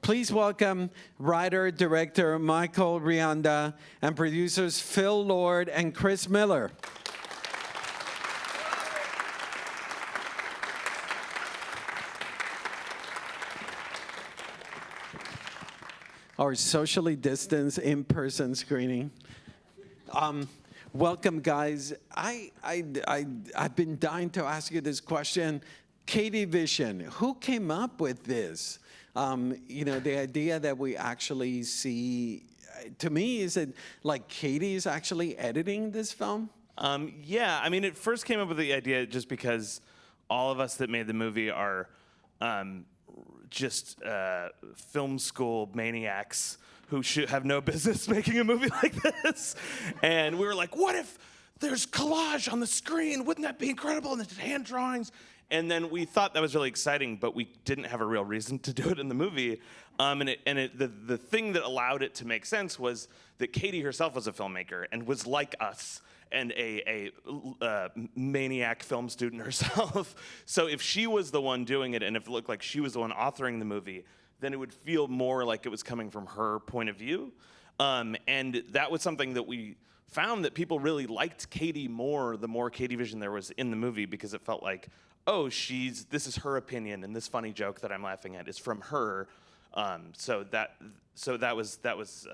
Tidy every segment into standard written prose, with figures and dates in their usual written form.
Please welcome writer, director Michael Rianda and producers Phil Lord and Chris Miller. Our socially distanced in-person screening. Welcome, guys. I've been dying to ask you this question. Katie Vision, who came up with this? The idea that we actually see, to me, is it like Katie is actually editing this film? Yeah, I mean, it first came up with the idea just because all of us that made the movie are just film school maniacs who should have no business making a movie like this. And we were like, what if there's collage on the screen? Wouldn't that be incredible? And it's hand drawings. And then we thought that was really exciting, but we didn't have a real reason to do it in the movie. The thing that allowed it to make sense was that Katie herself was a filmmaker and was like us and a maniac film student herself. So if she was the one doing it and if it looked like she was the one authoring the movie, then it would feel more like it was coming from her point of view. And that was something that we found that people really liked Katie more the more Katie Vision there was in the movie, because it felt like, oh, this is her opinion, and this funny joke that I'm laughing at is from her. So that was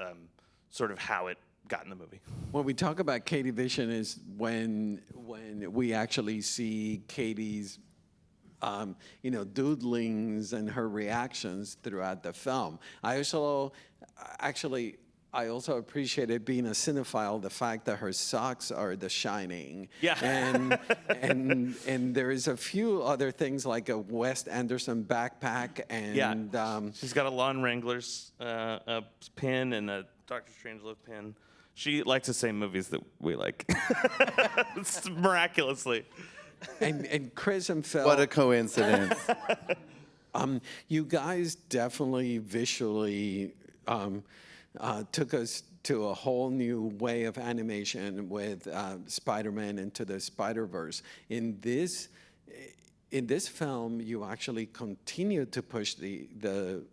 sort of how it got in the movie. When we talk about Katie Vision is when we actually see Katie's doodlings and her reactions throughout the film. I also appreciated, being a cinephile, the fact that her socks are The Shining. Yeah. And there is a few other things like a Wes Anderson backpack and yeah. She's got a Lawn Wranglers pin and a Dr. Strangelove pin. She likes the same movies that we like. It's miraculously. And Chris and Phil. What a coincidence. You guys definitely visually took us to a whole new way of animation with Spider-Man Into the Spider-Verse. In this film, you actually continue to push the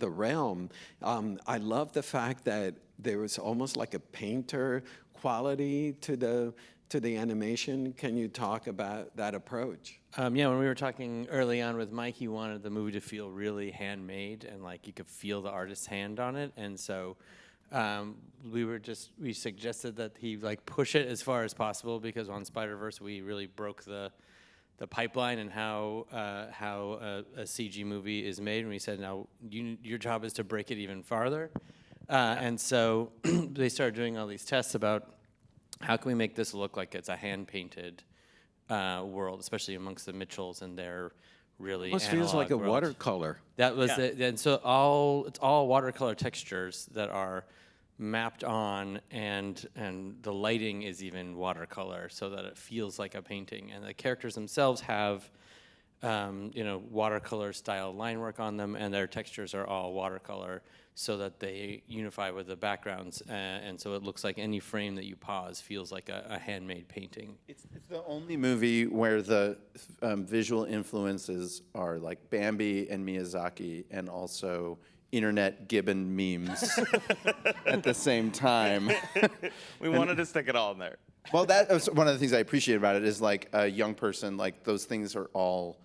realm. I love the fact that there was almost like a painter quality to the animation. Can you talk about that approach? Yeah, when we were talking early on with Mike, he wanted the movie to feel really handmade and like you could feel the artist's hand on it. And so we suggested that he like push it as far as possible, because on Spider-Verse we really broke the pipeline and how a CG movie is made. And we said, now your job is to break it even farther. And so they started doing all these tests about how can we make this look like it's a hand-painted world, especially amongst the Mitchells and their really almost feels like a world. Watercolor. That was and so it's all watercolor textures that are mapped on, and the lighting is even watercolor, so that it feels like a painting. And the characters themselves have watercolor style line work on them, and their textures are all watercolor, so that they unify with the backgrounds, and so it looks like any frame that you pause feels like a handmade painting. It's the only movie where the visual influences are like Bambi and Miyazaki, and also internet Gibbon memes at the same time. We wanted to stick it all in there. Well, that was one of the things I appreciate about it, is like a young person, like those things are all,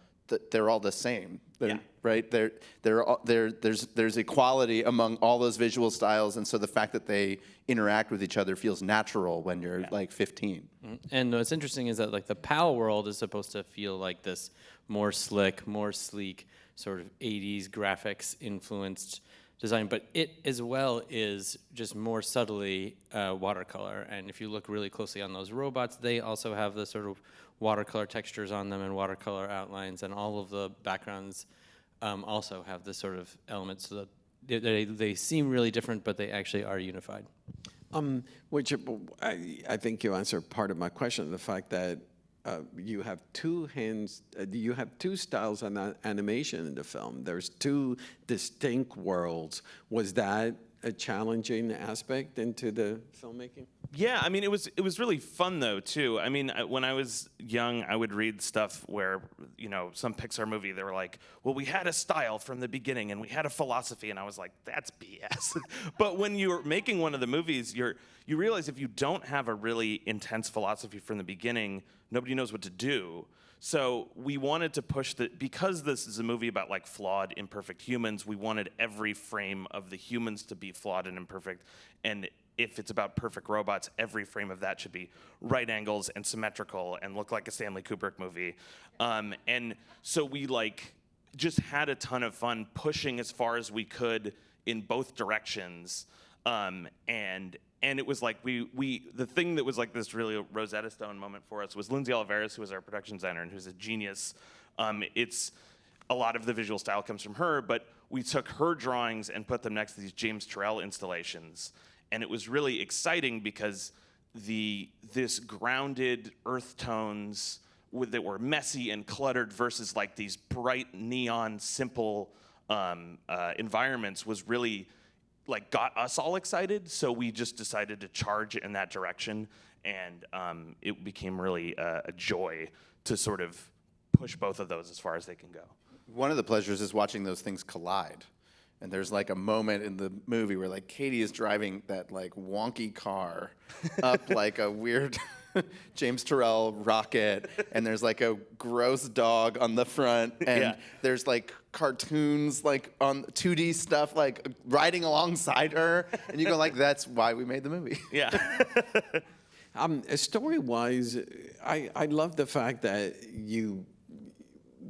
they're all the same. Yeah. Right? There's equality among all those visual styles, and so the fact that they interact with each other feels natural when you're like 15. Mm-hmm. And what's interesting is that like the PAL world is supposed to feel like this more slick, more sleek, sort of 80s graphics influenced design, but it as well is just more subtly watercolor. And if you look really closely on those robots, they also have the sort of watercolor textures on them and watercolor outlines, and all of the backgrounds also have this sort of element, so that they seem really different, but they actually are unified. Which I think you answered part of my question, the fact that you have two styles of animation in the film. There's two distinct worlds. Was that a challenging aspect into the filmmaking? Yeah, I mean, it was really fun though too. I mean, when I was young, I would read stuff where, you know, some Pixar movie, they were like, well, we had a style from the beginning and we had a philosophy, and I was like, that's BS. But when you're making one of the movies, you realize if you don't have a really intense philosophy from the beginning, nobody knows what to do. So we wanted to push because this is a movie about like flawed, imperfect humans, we wanted every frame of the humans to be flawed and imperfect. And if it's about perfect robots, every frame of that should be right angles and symmetrical and look like a Stanley Kubrick movie. And so we like just had a ton of fun pushing as far as we could in both directions. And it was like the thing that was like this really Rosetta Stone moment for us was Lindsay Oliveris, who was our production designer and who's a genius. It's a lot of the visual style comes from her, but we took her drawings and put them next to these James Turrell installations. And it was really exciting because this grounded earth tones that were messy and cluttered versus like these bright neon simple environments was really like got us all excited. So we just decided to charge in that direction, and it became really a joy to sort of push both of those as far as they can go. One of the pleasures is watching those things collide. And there's like a moment in the movie where like Katie is driving that like wonky car up like a weird James Turrell rocket, and there's like a gross dog on the front, and there's like cartoons like on 2D stuff like riding alongside her, and you go like, that's why we made the movie. Yeah. Story-wise, I love the fact that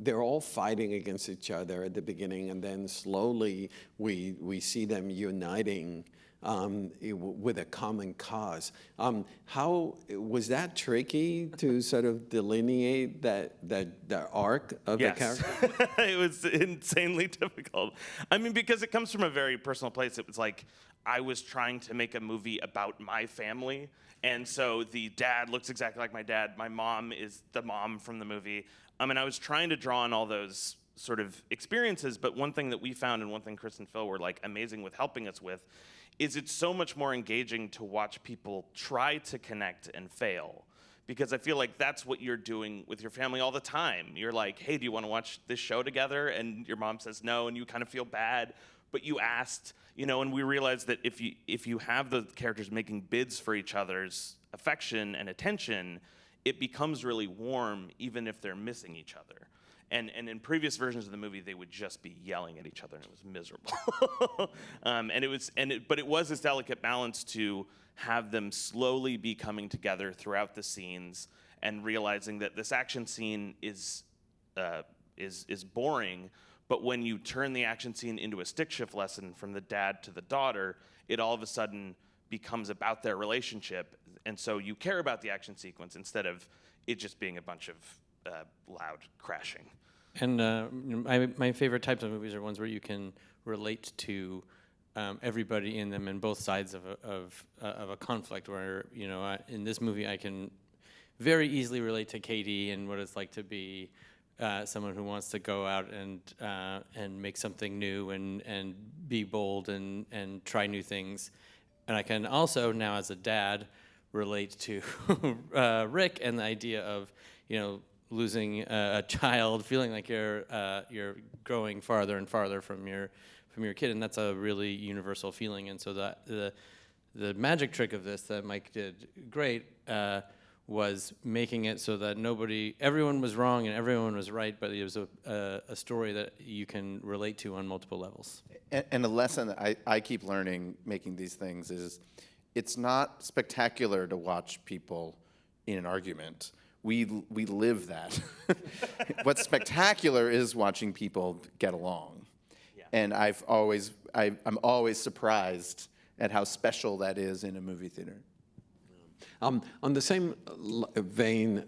they're all fighting against each other at the beginning, and then slowly we see them uniting with a common cause. How was that tricky to sort of delineate that arc of the character? It was insanely difficult. I mean, because it comes from a very personal place. It was like I was trying to make a movie about my family, and so the dad looks exactly like my dad. My mom is the mom from the movie. And I was trying to draw on all those sort of experiences, but one thing that we found, and one thing Chris and Phil were like amazing with helping us with, is it's so much more engaging to watch people try to connect and fail. Because I feel like that's what you're doing with your family all the time. You're like, hey, do you want to watch this show together? And your mom says no, and you kind of feel bad, but you asked, you know, and we realized that if you have the characters making bids for each other's affection and attention, it becomes really warm even if they're missing each other. And in previous versions of the movie, they would just be yelling at each other, and it was miserable. But it was this delicate balance to have them slowly be coming together throughout the scenes and realizing that this action scene is boring, but when you turn the action scene into a stick shift lesson from the dad to the daughter, it all of a sudden becomes about their relationship, and so you care about the action sequence instead of it just being a bunch of loud crashing. And my favorite types of movies are ones where you can relate to everybody in them and both sides of a conflict. Where, you know, in this movie I can very easily relate to Katie and what it's like to be someone who wants to go out and make something new and be bold and try new things. And I can also now, as a dad, relate to Rick and the idea of, you know, losing a child, feeling like you're growing farther and farther from your kid, and that's a really universal feeling. And so the magic trick of this that Mike did great was making it so that everyone was wrong and everyone was right, but it was a story that you can relate to on multiple levels. And a lesson that I keep learning making these things is it's not spectacular to watch people in an argument. We live that. What's spectacular is watching people get along. Yeah. And I'm always surprised at how special that is in a movie theater. On the same vein,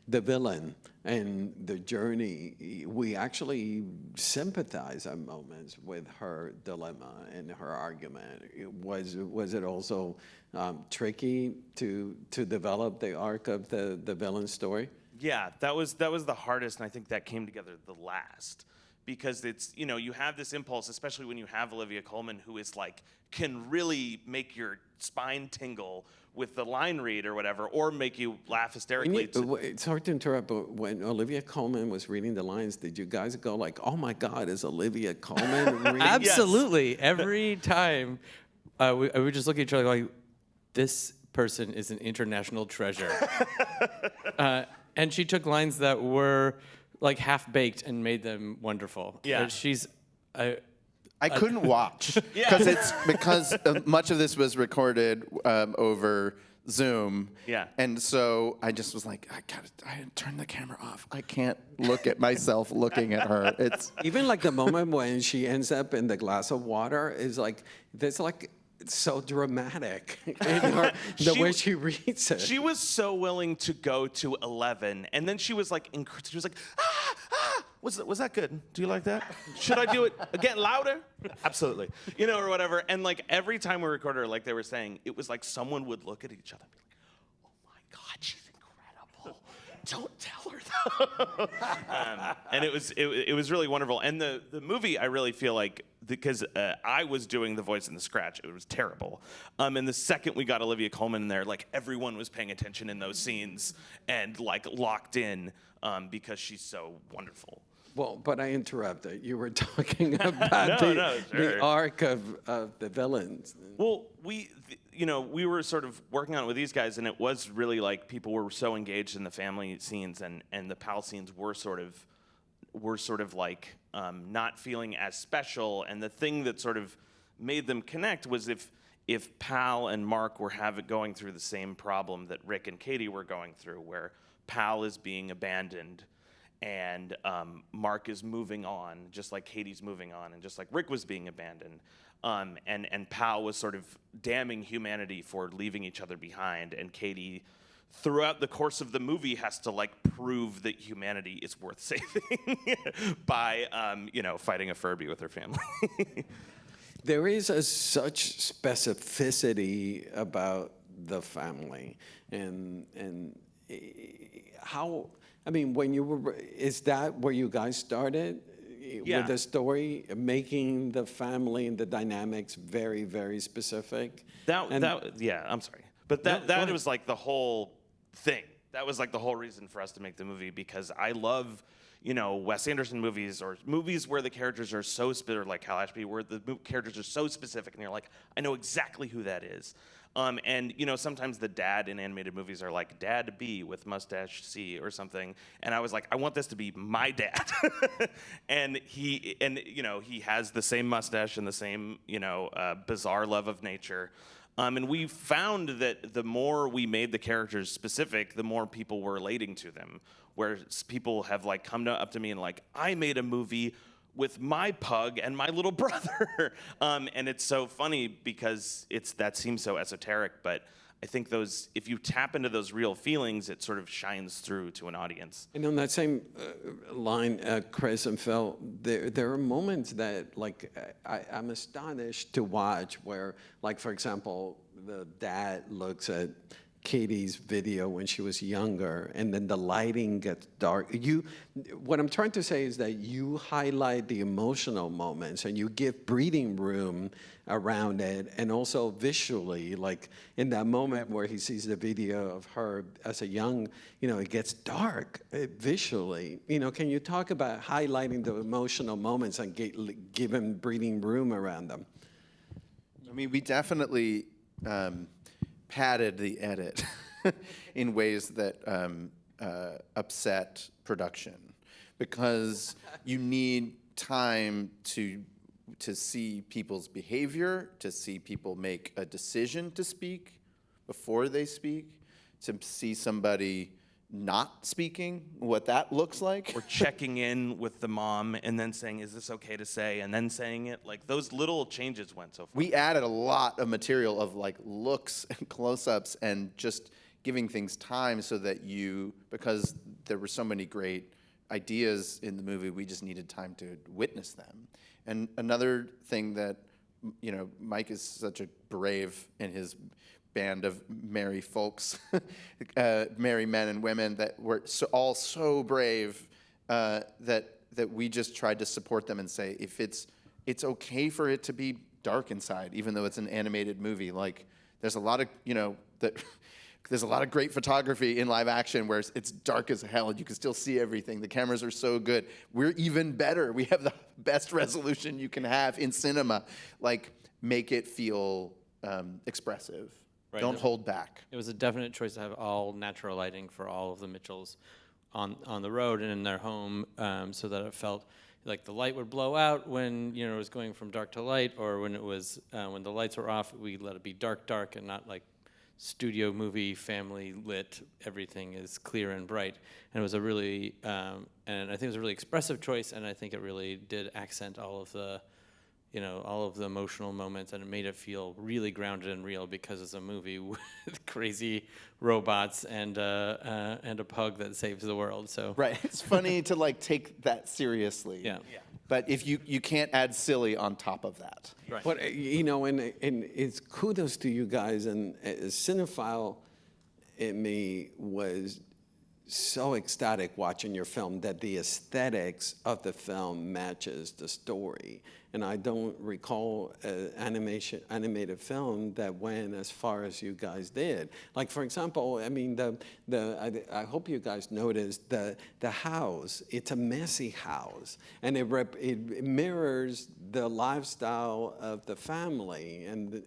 the villain and the journey, we actually sympathize at moments with her dilemma and her argument. Was it also tricky to develop the arc of the villain story? Yeah, that was the hardest, and I think that came together the last. Because it's, you know, you have this impulse, especially when you have Olivia Colman, who is like, can really make your spine tingle with the line read or whatever, or make you laugh hysterically. Sorry to interrupt, but when Olivia Colman was reading the lines, did you guys go like, "Oh my God, is Olivia Colman reading?" Absolutely. Every time we would just look at each other like, this person is an international treasure. And she took lines that were like half-baked and made them wonderful. Yeah. I couldn't watch because much of this was recorded over Zoom. Yeah. And so I just was like, I turn the camera off. I can't look at myself looking at her. It's Even like the moment when she ends up in the glass of water is like, there's like, it's so dramatic in her, the way she reads it. She was so willing to go to 11, and then she was like, was that good? Do you like that? Should I do it again louder? Absolutely. Or whatever. And like every time we recorded her, like they were saying, it was like someone would look at each other and be like, oh my God, she's incredible. Don't tell her though. And it was really wonderful. And the movie, I really feel like, because I was doing the voice in the scratch, it was terrible. And the second we got Olivia Colman in there, like everyone was paying attention in those scenes and like locked in because she's so wonderful. Well, but I interrupted. You were talking about sure. the arc of the villains. Well, we were sort of working on it with these guys, and it was really like people were so engaged in the family scenes, and the pal scenes were sort of like not feeling as special. And the thing that sort of made them connect was if Pal and Mark were going through the same problem that Rick and Katie were going through, where Pal is being abandoned. And Mark is moving on, just like Katie's moving on, and just like Rick was being abandoned. And Pal was sort of damning humanity for leaving each other behind. And Katie, throughout the course of the movie, has to like prove that humanity is worth saving by fighting a Furby with her family. There is such specificity about the family, and how. I mean, is that where you guys started with the story, making the family and the dynamics very, very specific? I'm sorry, but that was like the whole thing. That was like the whole reason for us to make the movie, because I love, Wes Anderson movies, or movies where the characters are so specific, like Hal Ashby, where the characters are so specific, and you're like, I know exactly who that is. And sometimes the dad in animated movies are like Dad B with mustache C or something, and I was like, I want this to be my dad, and he has the same mustache and the same bizarre love of nature, and we found that the more we made the characters specific, the more people were relating to them. Where people have like come up to me and like, I made a movie with my pug and my little brother. And it's so funny because that seems so esoteric, but I think if you tap into those real feelings, it sort of shines through to an audience. And on that same line, Chris and Phil, there are moments that like I'm astonished to watch where, like, for example, the dad looks at Katie's video when she was younger, and then the lighting gets dark. What I'm trying to say is that you highlight the emotional moments and you give breathing room around it, and also visually, like in that moment where he sees the video of her as a young, it gets dark visually. Can you talk about highlighting the emotional moments and giving breathing room around them? I mean, we definitely padded the edit in ways that upset production, because you need time to see people's behavior, to see people make a decision to speak before they speak, to see somebody not speaking, what that looks like. Or checking in with the mom and then saying, is this okay to say? And then saying it. Like, those little changes went so far. We added a lot of material of like looks and close-ups and just giving things time so that because there were so many great ideas in the movie, we just needed time to witness them. And another thing that, Mike is such a brave in his band of merry folks, merry men and women that were all so brave that we just tried to support them and say, if it's okay for it to be dark inside, even though it's an animated movie. Like, there's a lot of that there's a lot of great photography in live action where it's dark as hell and you can still see everything. The cameras are so good. We're even better. We have the best resolution you can have in cinema. Like, make it feel expressive. Right. Don't hold back. It was a definite choice to have all natural lighting for all of the Mitchells on the road and in their home, so that it felt like the light would blow out when it was going from dark to light, or when it was when the lights were off, we let it be dark, and not like studio movie family lit. Everything is clear and bright, and it was a really and I think it was a really expressive choice, and I think it really did accent all of the emotional moments, and it made it feel really grounded and real because it's a movie with crazy robots and a pug that saves the world. So Right. It's funny to like take that seriously. Yeah. But if you can't add silly on top of that. Right. But and it's kudos to you guys, and as cinephile in me was so ecstatic watching your film that the aesthetics of the film matches the story. And I don't recall an animated film that went as far as you guys did. Like, for example, I mean, I hope you guys noticed the house. It's a messy house, and it mirrors the lifestyle of the family, and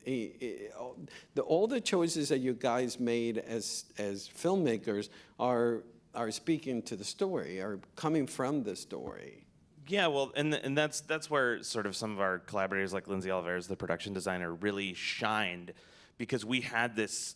all the choices that you guys made as filmmakers are speaking to the story, are coming from the story. Yeah, well, and that's where sort of some of our collaborators, like Lindsay Oliveras, the production designer, really shined, because we had this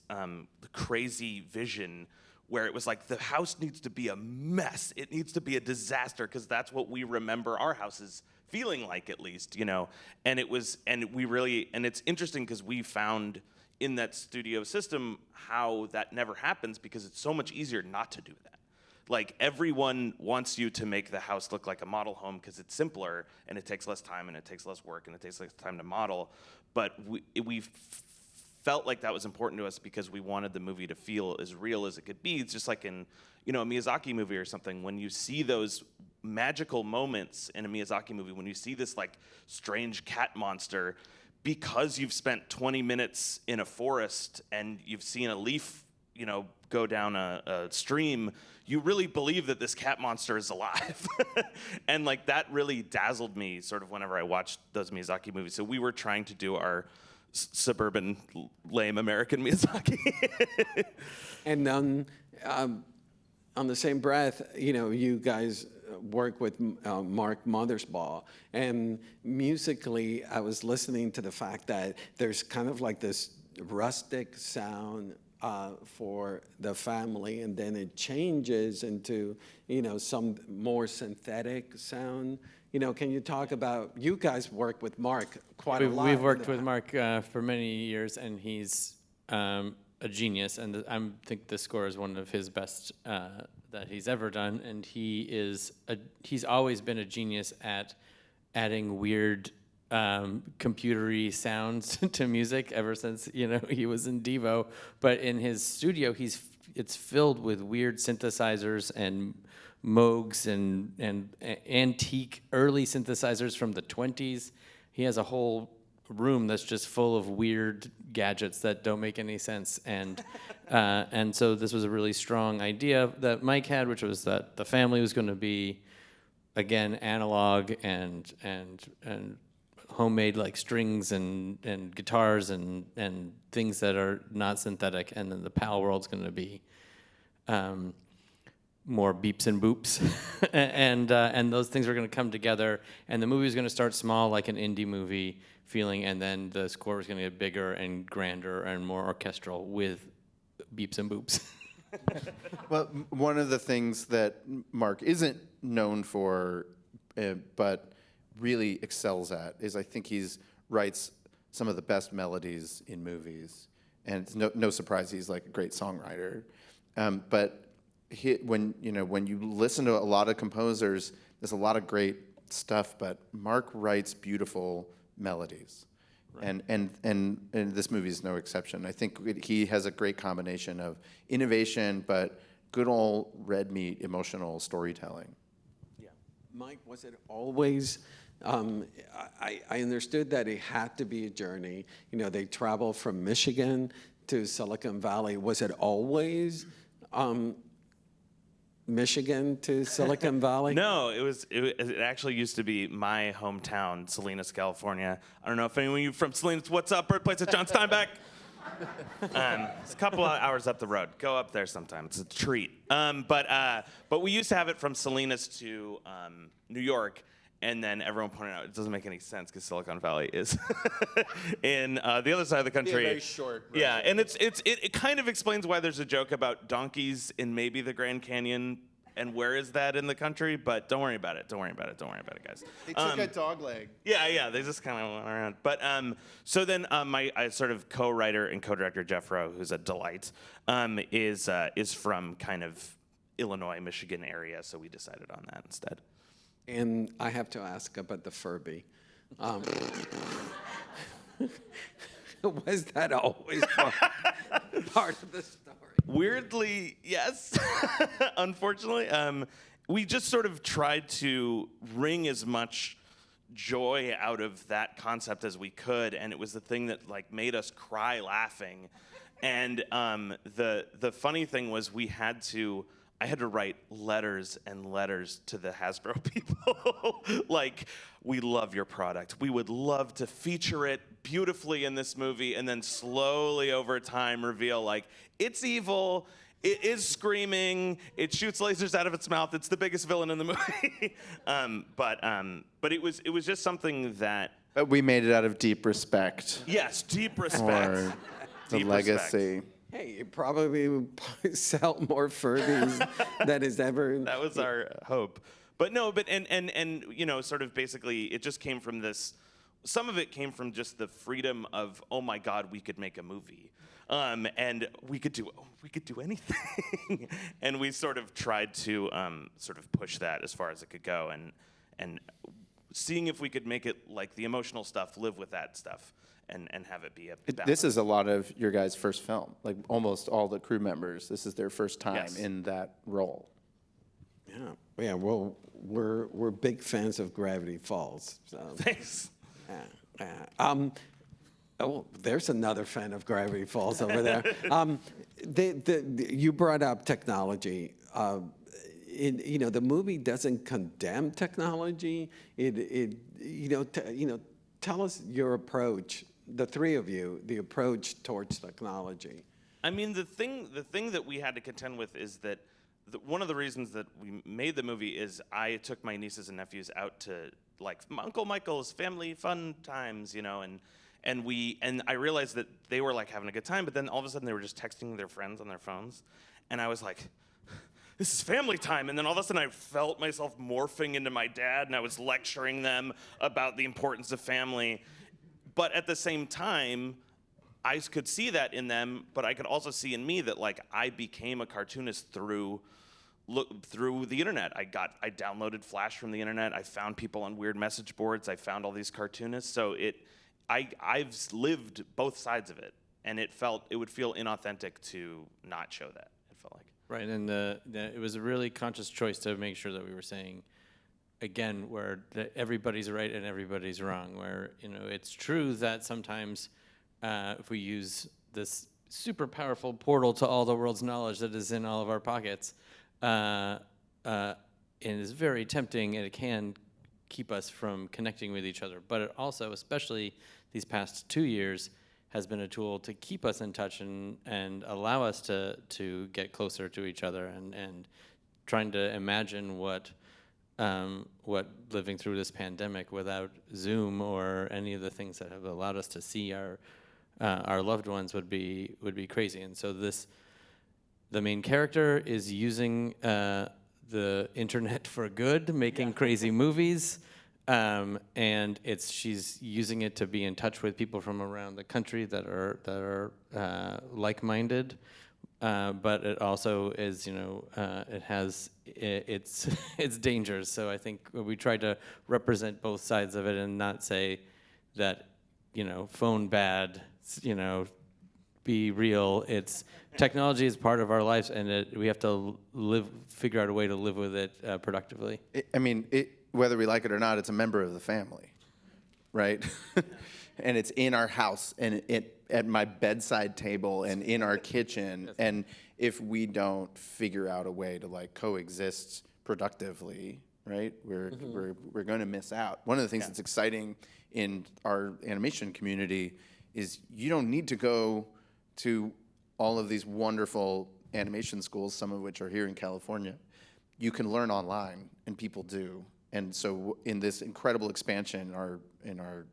crazy vision where it was like, the house needs to be a mess. It needs to be a disaster, because that's what we remember our houses feeling like, at least, And it's interesting because we found in that studio system how that never happens, because it's so much easier not to do that. Like, everyone wants you to make the house look like a model home because it's simpler and it takes less time and it takes less work and it takes less time to model. But we felt like that was important to us because we wanted the movie to feel as real as it could be. It's just like in a Miyazaki movie or something, when you see those magical moments in a Miyazaki movie, when you see this like strange cat monster, because you've spent 20 minutes in a forest and you've seen a leaf go down a stream, you really believe that this cat monster is alive. And like, that really dazzled me sort of whenever I watched those Miyazaki movies. So we were trying to do our suburban, lame American Miyazaki. And then on the same breath, you guys work with Mark Mothersbaugh, and musically, I was listening to the fact that there's kind of like this rustic sound for the family, and then it changes into some more synthetic sound. Can you talk about, you guys work with Mark quite a lot? We've worked with Mark for many years, and he's a genius, and I think this score is one of his best that he's ever done, and he's always been a genius at adding weird computery sounds to music ever since he was in Devo. But in his studio, it's filled with weird synthesizers and Moogs and antique early synthesizers from the 20s. He has a whole room that's just full of weird gadgets that don't make any sense, and so this was a really strong idea that Mike had, which was that the family was going to be, again, analog and homemade, like strings and guitars and things that are not synthetic, and then the PAL world's going to be more beeps and boops, and those things were going to come together, and the movie was going to start small, like an indie movie feeling, and then the score was going to get bigger and grander and more orchestral with beeps and boops. Well, one of the things that Mark isn't known for, but really excels at, is I think writes some of the best melodies in movies, and it's no surprise he's like a great songwriter. But when you listen to a lot of composers, there's a lot of great stuff, but Mark writes beautiful melodies. Right. And this movie is no exception. I think he has a great combination of innovation, but good old red meat emotional storytelling. Yeah. Mike, was it always, I understood that it had to be a journey. They travel from Michigan to Silicon Valley? Was it always Michigan to Silicon Valley? No, it actually used to be my hometown, Salinas, California. I don't know if anyone of you from Salinas, what's up, birthplace of John Steinbeck? It's a couple of hours up the road. Go up there sometime. It's a treat. But we used to have it from Salinas to New York, and then everyone pointed out it doesn't make any sense because Silicon Valley is in the other side of the country. very short road. Yeah, and it kind of explains why there's a joke about donkeys in maybe the Grand Canyon. And where is that in the country? But don't worry about it. Don't worry about it. Don't worry about it, guys. They took a dog leg. Yeah, they just kind of went around. But so then my sort of co-writer and co-director Jeff Rowe, who's a delight, is from kind of Illinois, Michigan area. So we decided on that instead. And I have to ask about the Furby. Was that always part of the story? Weirdly, yes. Unfortunately, we just sort of tried to wring as much joy out of that concept as we could, and it was the thing that like made us cry laughing. And the funny thing was I had to write letters and letters to the Hasbro people. Like, we love your product. We would love to feature it beautifully in this movie, and then slowly over time reveal, like, it's evil, it is screaming, it shoots lasers out of its mouth, it's the biggest villain in the movie. But it was just something that... But we made it out of deep respect Yes, deep respect. for the Deep legacy. Hey, you probably sell more Furbies than is ever. That was our hope. But no, and you know, sort of basically it just came from this. Some of it came from just the freedom of, oh my God, we could make a movie. And we could do anything. And we sort of tried to sort of push that as far as it could go, and seeing if we could make it like the emotional stuff live with that stuff. And have it be a balance. This is a lot of your guys' first film. Like almost all the crew members, this is their first time Yes. in that role. Yeah. Well, we're big fans of Gravity Falls. So. Thanks. Oh, there's another fan of Gravity Falls over there. You brought up technology. The movie doesn't condemn technology. Tell us your approach, the three of you, the approach towards technology. I mean, the thing that we had to contend with is that one of the reasons that we made the movie is I took my nieces and nephews out to like Uncle Michael's family fun times, and I realized that they were like having a good time, but then all of a sudden they were just texting their friends on their phones, and I was like, this is family time. And then all of a sudden I felt myself morphing into my dad, and I was lecturing them about the importance of family. But at the same time, I could see that in them, but I could also see in me that like I became a cartoonist through the internet. I downloaded Flash from the internet. I found people on weird message boards. I found all these cartoonists. So I've lived both sides of it, and it would feel inauthentic to not show that. It felt like. Right, and it was a really conscious choice to make sure that we were saying, again, where everybody's right and everybody's wrong, where, it's true that sometimes if we use this super powerful portal to all the world's knowledge that is in all of our pockets, it is very tempting, and it can keep us from connecting with each other. But it also, especially these past 2 years, has been a tool to keep us in touch and allow us to get closer to each other, and trying to imagine what living through this pandemic without Zoom or any of the things that have allowed us to see our loved ones would be crazy. And so the main character is using the internet for good, making crazy movies. And she's using it to be in touch with people from around the country that are like-minded, but it also is, it has its dangers. So I think we try to represent both sides of it and not say that, phone bad, be real. It's technology is part of our lives, and we have to figure out a way to live with it productively. Whether we like it or not, it's a member of the family, right? And it's in our house, and it at my bedside table and in our kitchen. And if we don't figure out a way to like coexist productively, right, we're going to miss out. One of the things that's exciting in our animation community is you don't need to go to all of these wonderful animation schools, some of which are here in California. You can learn online, and people do. And so in this incredible expansion in our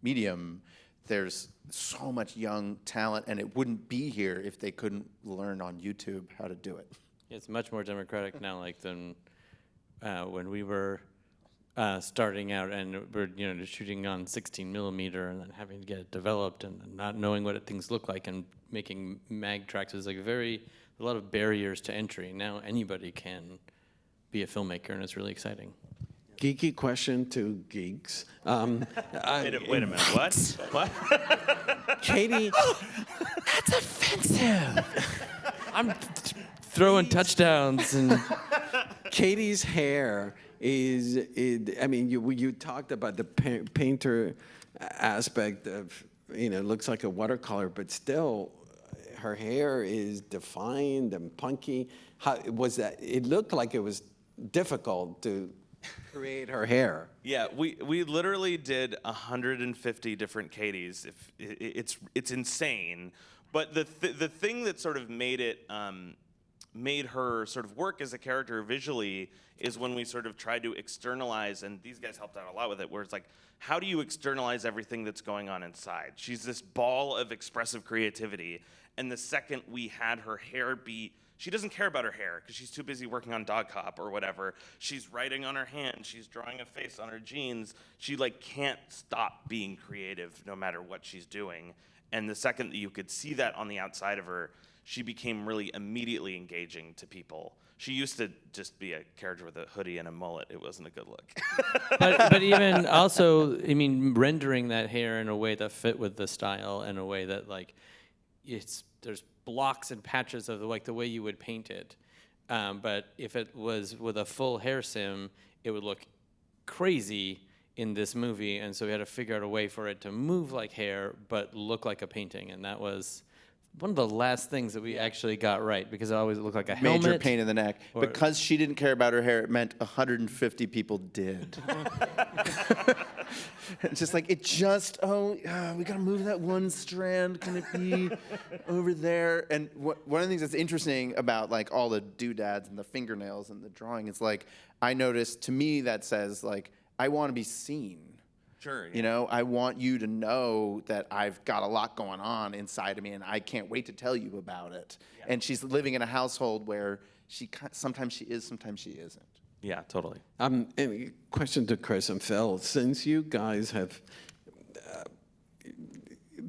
medium, there's so much young talent, and it wouldn't be here if they couldn't learn on YouTube how to do it. It's much more democratic now, like than when we were starting out, and we're just shooting on 16 millimeter, and then having to get it developed, and not knowing what things look like, and making mag tracks is like a lot of barriers to entry. Now anybody can be a filmmaker, and it's really exciting. Geeky question to geeks. Wait a minute, what? What? Katie, That's offensive. I'm throwing touchdowns and. Katie's hair is I mean, you talked about the painter aspect of, looks like a watercolor, but still her hair is defined and punky. How was that? It looked like it was difficult to create her hair. Yeah, we literally did 150 different Katies. It's insane, but the thing that sort of made it made her sort of work as a character visually is when we sort of tried to externalize, and these guys helped out a lot with it, where it's like, how do you externalize everything that's going on inside? She's this ball of expressive creativity, and the second we had her hair be, she doesn't care about her hair because she's too busy working on Dog Cop or whatever. She's writing on her hand, she's drawing a face on her jeans. She like can't stop being creative no matter what she's doing. And the second that you could see that on the outside of her, she became really immediately engaging to people. She used to just be a character with a hoodie and a mullet. It wasn't a good look. but even also, I mean, rendering that hair in a way that fit with the style, in a way that like, there's blocks and patches of the way you would paint it. But if it was with a full hair sim, it would look crazy in this movie, and so we had to figure out a way for it to move like hair but look like a painting, and that was one of the last things that we actually got right, because it always looked like a helmet. Major pain in the neck. Because she didn't care about her hair, it meant 150 people did. It's just like, we gotta move that one strand. Can it be over there? And one of the things that's interesting about like all the doodads and the fingernails and the drawing is like, I noticed, to me that says like, I want to be seen. Sure. Yeah. I want you to know that I've got a lot going on inside of me, and I can't wait to tell you about it. Yeah. And she's living in a household where sometimes she is, sometimes she isn't. Yeah, totally. And a question to Chris and Phil. Since you guys have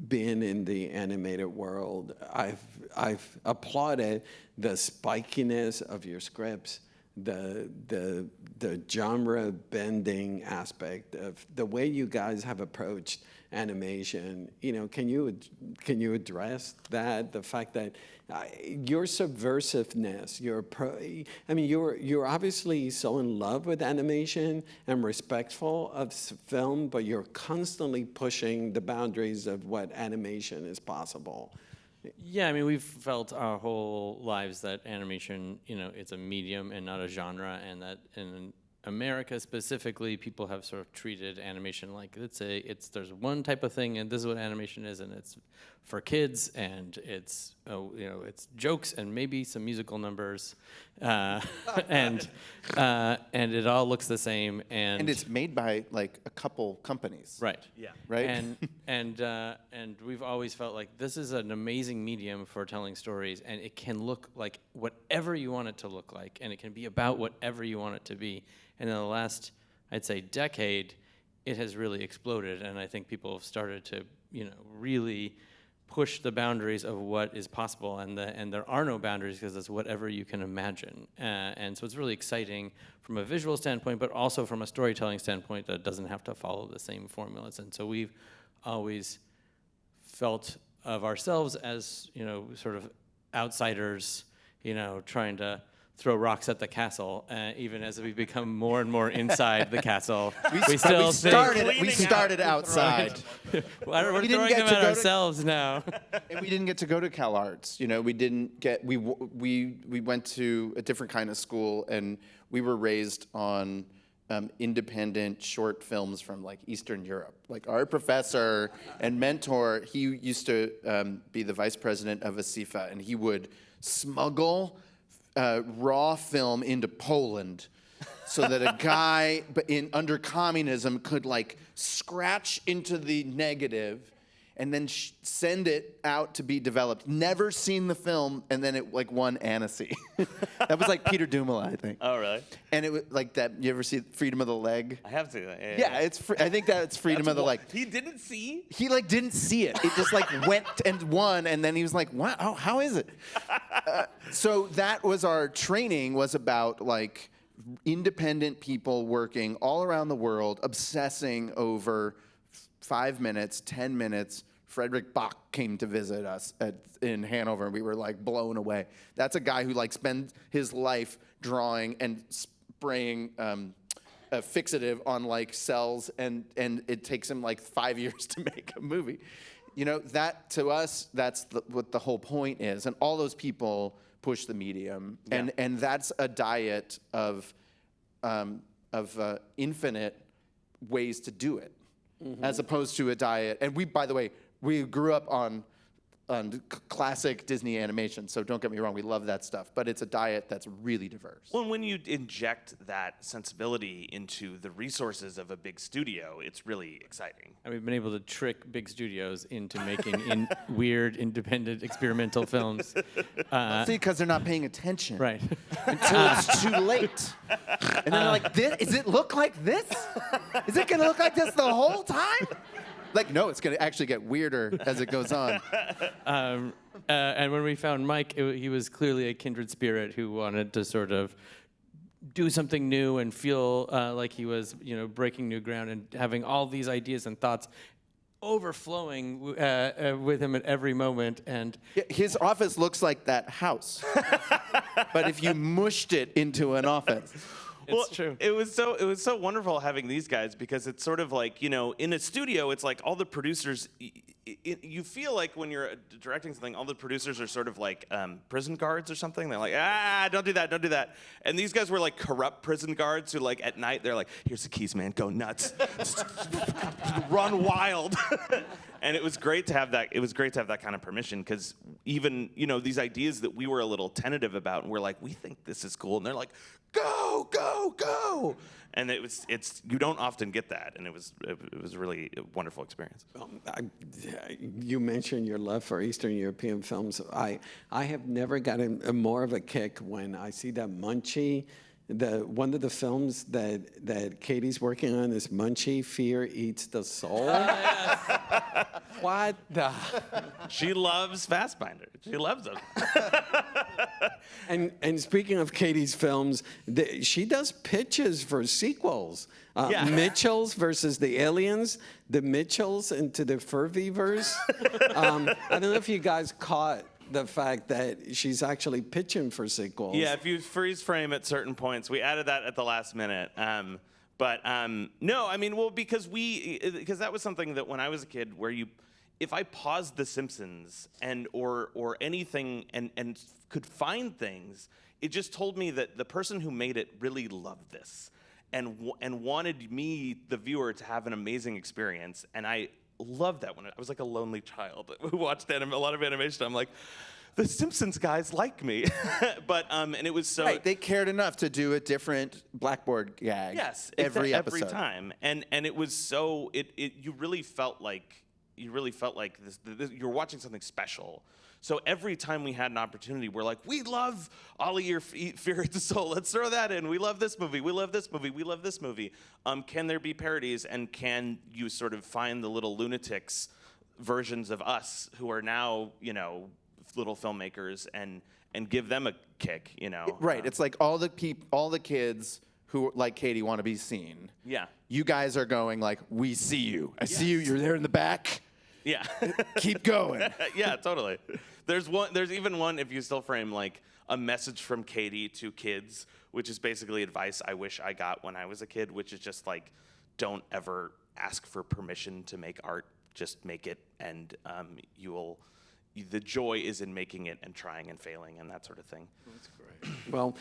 been in the animated world, I've applauded the spikiness of your scripts, the genre bending aspect of the way you guys have approached animation. Can you address that? The fact that your subversiveness, you're obviously so in love with animation and respectful of film, but you're constantly pushing the boundaries of what animation is possible. Yeah, I mean, we've felt our whole lives that animation, it's a medium and not a genre, and that in America specifically, people have sort of treated animation like there's one type of thing, and this is what animation is, and it's for kids, and it's jokes and maybe some musical numbers, and it all looks the same, and it's made by like a couple companies. Right. Yeah. Right. And we've always felt like this is an amazing medium for telling stories, and it can look like whatever you want it to look like, and it can be about whatever you want it to be. And in the last, I'd say, decade, it has really exploded, and I think people have started to, really push the boundaries of what is possible, and there are no boundaries because it's whatever you can imagine. And so it's really exciting from a visual standpoint, but also from a storytelling standpoint that doesn't have to follow the same formulas. And so we've always felt of ourselves as, sort of outsiders, trying to throw rocks at the castle, even as we become more and more inside the castle. We still We started outside. We're We didn't throwing get them to at go to- ourselves now. And we didn't get to go to Cal Arts. We didn't get. We went to a different kind of school, and we were raised on independent short films from like Eastern Europe. Like our professor and mentor, he used to be the vice president of SBIFF, and he would smuggle raw film into Poland so that a guy under communism could like scratch into the negative and then send it out to be developed. Never seen the film, and then it like won Annecy. That was like Peter Dumoulin, I think. Oh, really? And it was like that. You ever see Freedom of the Leg? I have seen that. Yeah, I think that's Freedom of the Leg. He didn't see? He like didn't see it. It just like went and won, and then he was like, "Wow, oh, how is it?" So that was our training. Was about like independent people working all around the world, obsessing over 5 minutes, 10 minutes. Frederick Bach came to visit us in Hanover, and we were like blown away. That's a guy who like spends his life drawing and spraying a fixative on like cells, and it takes him like 5 years to make a movie. That to us, that's what the whole point is. And all those people push the medium, and that's a diet of infinite ways to do it, as opposed to a diet. And by the way, we grew up on classic Disney animation, so don't get me wrong, we love that stuff. But it's a diet that's really diverse. Well, when you inject that sensibility into the resources of a big studio, it's really exciting. And we've been able to trick big studios into making weird, independent, experimental films. See, because they're not paying attention. Right. Until it's too late. And then they're like, does it look like this? Is it going to look like this the whole time? Like, no, it's going to actually get weirder as it goes on. And when we found Mike, he was clearly a kindred spirit who wanted to sort of do something new and feel like he was, breaking new ground and having all these ideas and thoughts overflowing with him at every moment. And his office looks like that house, but if you mushed it into an office. It's true. It was so wonderful having these guys, because it's sort of like, in a studio, it's like all the producers, you feel like when you're directing something, all the producers are sort of like prison guards or something. They're like, don't do that, don't do that. And these guys were like corrupt prison guards who like at night, they're like, here's the keys, man, go nuts. Run wild. And it was great to have that. It was great to have that kind of permission, because even, these ideas that we were a little tentative about, and we're like, we think this is cool. And they're like, go, go, go. And you don't often get that. And it was really a wonderful experience. You mentioned your love for Eastern European films. I have never gotten more of a kick when I see that Munchie. One of the films that Katie's working on is Munchie, Fear Eats the Soul. What the? She loves Fassbinder. She loves them. And speaking of Katie's films, she does pitches for sequels. Mitchells versus the Aliens, the Mitchells into the Furbyverse. I don't know if you guys caught the fact that she's actually pitching for sequels. Yeah, if you freeze frame at certain points, we added that at the last minute. But no, I mean, well, because that was something that when I was a kid, if I paused The Simpsons or anything and could find things, it just told me that the person who made it really loved this and wanted me, the viewer, to have an amazing experience. And I loved that when I was like a lonely child who watched a lot of animation. I'm like, the Simpsons guys like me. But and it was so right. They cared enough to do a different blackboard gag. Yes, every episode. every time. And it was so you really felt like this you're watching something special. So every time we had an opportunity, we're like, we love Ollie, your Fear Eats the Soul. Let's throw that in. We love this movie. We love this movie. We love this movie. Can there be parodies? And can you sort of find the little lunatics versions of us who are now, little filmmakers and give them a kick, Right. It's like all the kids who, like Katie, want to be seen. Yeah. You guys are going like, we see you. I see you. You're there in the back. Yeah. Keep going. Yeah, totally. There's even one, if you still frame, like a message from Katie to kids, which is basically advice I wish I got when I was a kid, which is just like, don't ever ask for permission to make art. Just make it, and the joy is in making it and trying and failing and that sort of thing. That's great. Well,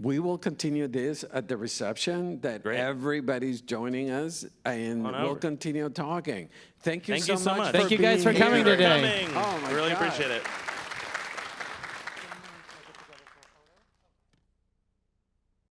we will continue this at the reception, that Great. everybody's joining us, and On we'll over. continue talking. Thank you Thank so you so much. much. for Thank you guys being for coming here. today. Oh, my really God. appreciate it.